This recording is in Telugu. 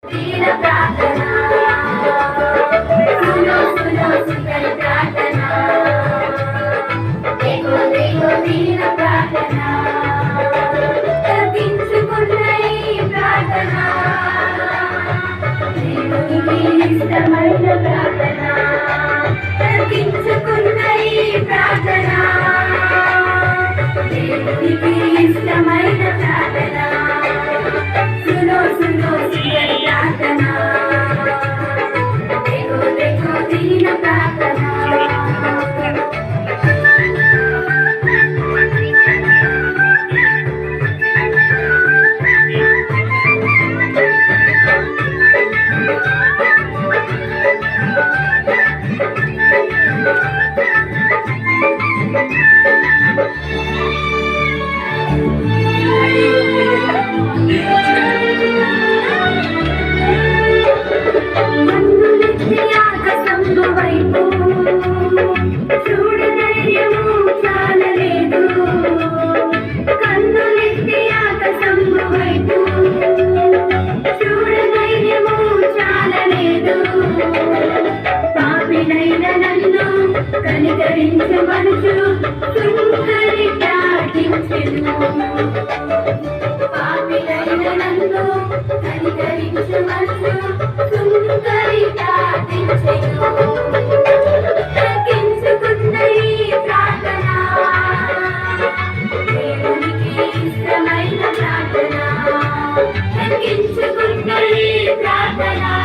దీన ప్రార్థన సునో సునో సుందర ప్రార్థన దేవో దేవో దీన ప్రార్థన తగ్గించుకున్న ఈ ప్రార్థన దేవునికి ఇష్టమైన ప్రార్థన తగ్గించుకున్న ఈ ప్రార్థన దేవునికి ఇష్టమైన ప్రార్థన सुनो सुनो सुंदर प्रार्थना देखो देखो दीन प्रार्थना కనికరించు మనసు సుందరి ప్రార్థించెను పాపినైన నన్ను కనికరించు మనసు సుందరి ప్రార్థించెను తగ్గించుకున్న ఈ ప్రార్థన దేవునికి ఇష్టమైన ప్రార్థన తగ్గించుకున్న ఈ ప్రార్థన